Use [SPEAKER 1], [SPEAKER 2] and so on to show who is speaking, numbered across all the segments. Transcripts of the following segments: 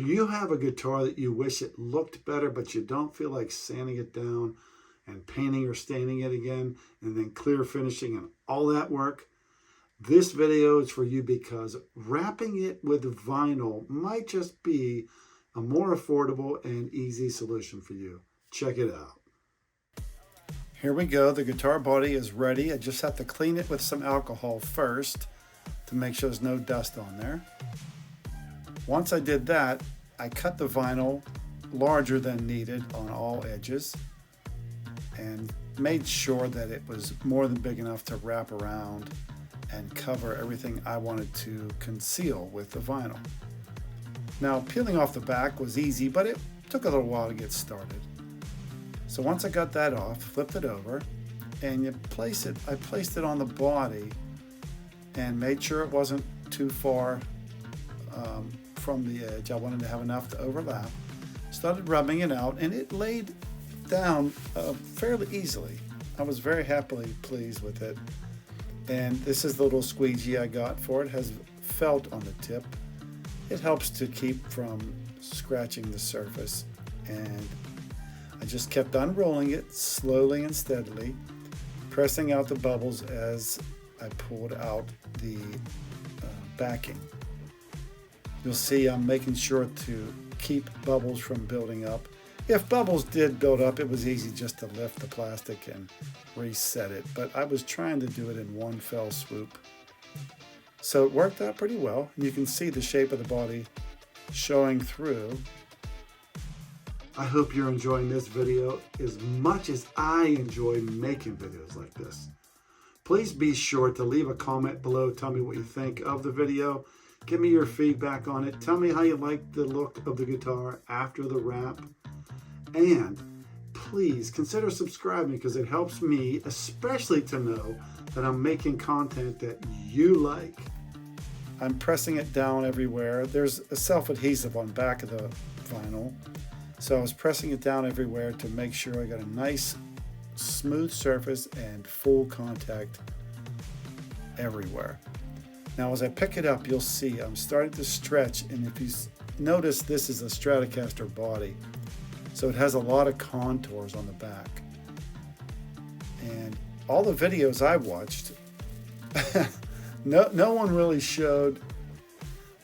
[SPEAKER 1] Do you have a guitar that you wish it looked better, but you don't feel like sanding it down and painting or staining it again, and then clear finishing and all that work? This video is for you because wrapping it with vinyl might just be a more affordable and easy solution for you. Check it out. Here we go. The guitar body is ready. I just have to clean it with some alcohol first to make sure there's no dust on there. Once I did that, I cut the vinyl larger than needed on all edges and made sure that it was more than big enough to wrap around and cover everything I wanted to conceal with the vinyl. Now, peeling off the back was easy, but it took a little while to get started. So once I got that off, flipped it over, and I placed it on the body and made sure it wasn't too far from the edge. I wanted to have enough to overlap. Started rubbing it out, and it laid down fairly easily. I was very happily pleased with it. And this is the little squeegee I got for it. It has felt on the tip. It helps to keep from scratching the surface. And I just kept unrolling it slowly and steadily, pressing out the bubbles as I pulled out the backing. You'll see I'm making sure to keep bubbles from building up. If bubbles did build up, it was easy just to lift the plastic and reset it, but I was trying to do it in one fell swoop. So it worked out pretty well, and you can see the shape of the body showing through. I hope you're enjoying this video as much as I enjoy making videos like this. Please be sure to leave a comment below. Tell me what you think of the video. Give me your feedback on it. Tell me how you like the look of the guitar after the wrap. And please consider subscribing because it helps me, especially to know that I'm making content that you like. I'm pressing it down everywhere. There's a self-adhesive on the back of the vinyl. So I was pressing it down everywhere to make sure I got a nice smooth surface and full contact everywhere. Now as I pick it up, you'll see I'm starting to stretch, and if you notice, this is a Stratocaster body. So it has a lot of contours on the back. And all the videos I watched, no one really showed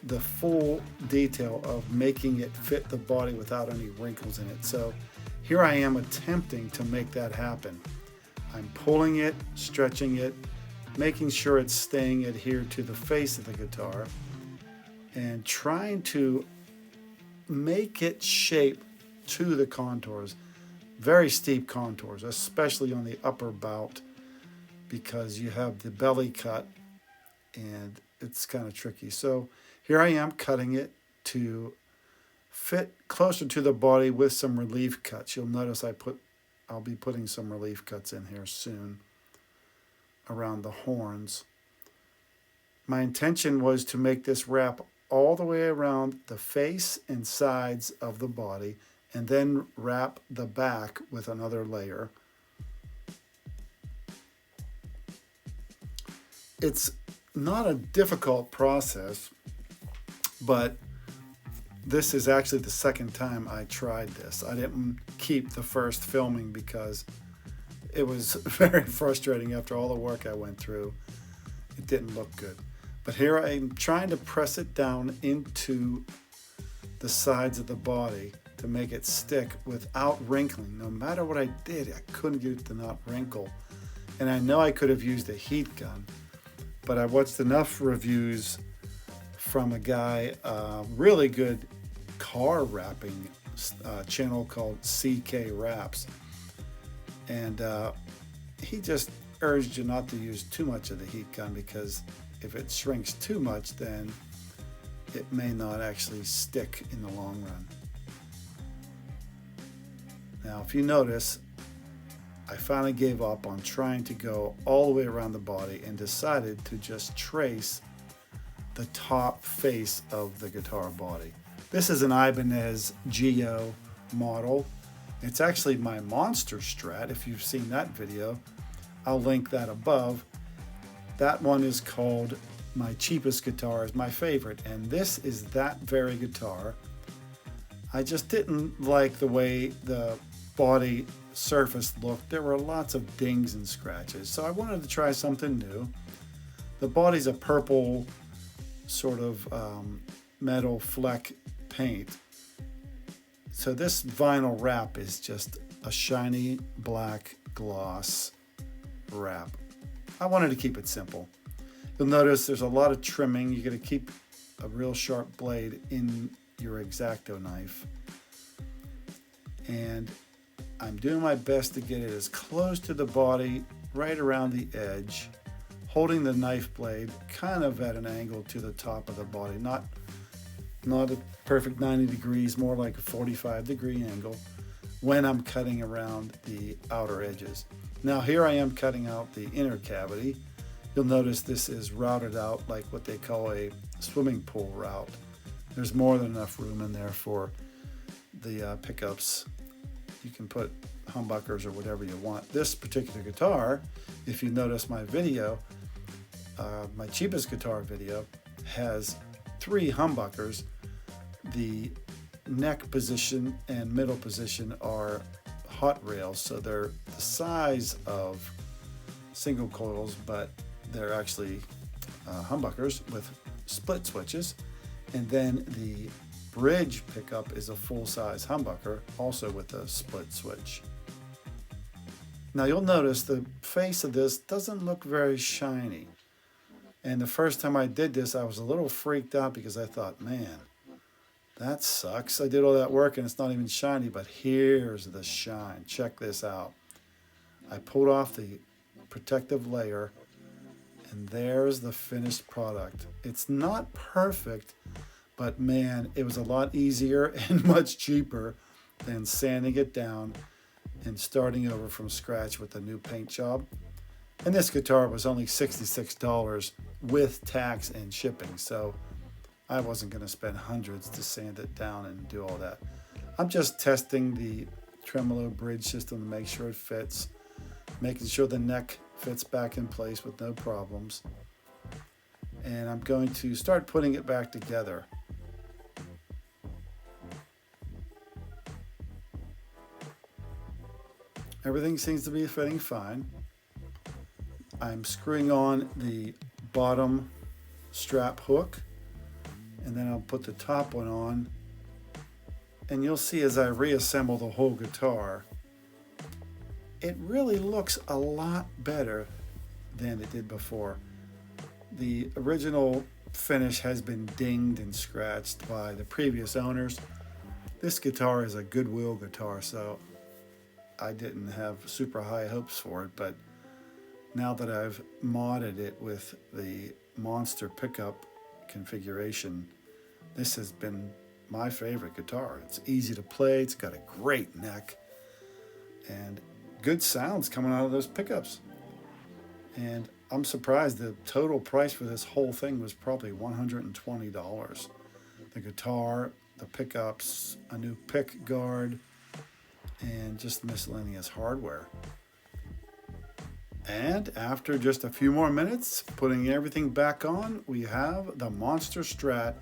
[SPEAKER 1] the full detail of making it fit the body without any wrinkles in it. So here I am attempting to make that happen. I'm pulling it, stretching it, making sure it's staying adhered to the face of the guitar, and trying to make it shape to the contours. Very steep contours, especially on the upper bout, because you have the belly cut and it's kind of tricky. So here I am cutting it to fit closer to the body with some relief cuts. You'll notice I'll be putting some relief cuts in here soon around the horns. My intention was to make this wrap all the way around the face and sides of the body, and then wrap the back with another layer. It's not a difficult process, but this is actually the second time I tried this. I didn't keep the first filming because it was very frustrating after all the work I went through. It didn't look good. But here I'm trying to press it down into the sides of the body to make it stick without wrinkling. No matter what I did, I couldn't get it to not wrinkle. And I know I could have used a heat gun, but I watched enough reviews from a guy, really good car wrapping channel called CK Wraps. And he just urged you not to use too much of the heat gun, because if it shrinks too much, then it may not actually stick in the long run. Now, if you notice, I finally gave up on trying to go all the way around the body and decided to just trace the top face of the guitar body. This is an Ibanez Geo model. It's actually my Monster Strat. If you've seen that video, I'll link that above. That one is called My Cheapest Guitar, is my favorite, and this is that very guitar. I just didn't like the way the body surface looked. There were lots of dings and scratches, so I wanted to try something new. The body's a purple sort of metal fleck paint. So this vinyl wrap is just a shiny black gloss wrap. I wanted to keep it simple. You'll notice there's a lot of trimming. You're going to keep a real sharp blade in your X-Acto knife. And I'm doing my best to get it as close to the body, right around the edge, holding the knife blade kind of at an angle to the top of the body. Not a perfect 90 degrees, more like a 45-degree angle when I'm cutting around the outer edges. Now here I am cutting out the inner cavity. You'll notice this is routed out like what they call a swimming pool route. There's more than enough room in there for the pickups. You can put humbuckers or whatever you want. This particular guitar, if you notice my video, my cheapest guitar video, has 3 humbuckers. The neck position and middle position are hot rails, so they're the size of single coils, but they're actually humbuckers with split switches. And then the bridge pickup is a full-size humbucker, also with a split switch. Now you'll notice the face of this doesn't look very shiny. And the first time I did this, I was a little freaked out because I thought, man, that sucks. I did all that work and it's not even shiny, but here's the shine. Check this out. I pulled off the protective layer and there's the finished product. It's not perfect, but man, it was a lot easier and much cheaper than sanding it down and starting over from scratch with a new paint job. And this guitar was only $66 with tax and shipping, so I wasn't going to spend hundreds to sand it down and do all that. I'm just testing the tremolo bridge system to make sure it fits, making sure the neck fits back in place with no problems. And I'm going to start putting it back together. Everything seems to be fitting fine. I'm screwing on the bottom strap hook, and then I'll put the top one on, and you'll see as I reassemble the whole guitar, it really looks a lot better than it did before. The original finish has been dinged and scratched by the previous owners. This guitar is a Goodwill guitar, so I didn't have super high hopes for it, but now that I've modded it with the monster pickup configuration, this has been my favorite guitar. It's easy to play, it's got a great neck, and good sounds coming out of those pickups. And I'm surprised the total price for this whole thing was probably $120. The guitar, the pickups, a new pick guard, and just miscellaneous hardware. And after just a few more minutes, putting everything back on, we have the Monster Strat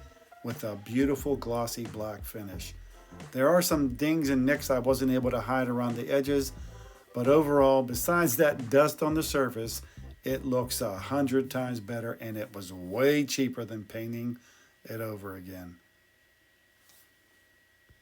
[SPEAKER 1] with a beautiful glossy black finish. There are some dings and nicks I wasn't able to hide around the edges, but overall, besides that dust on the surface, it looks 100 times better, and it was way cheaper than painting it over again.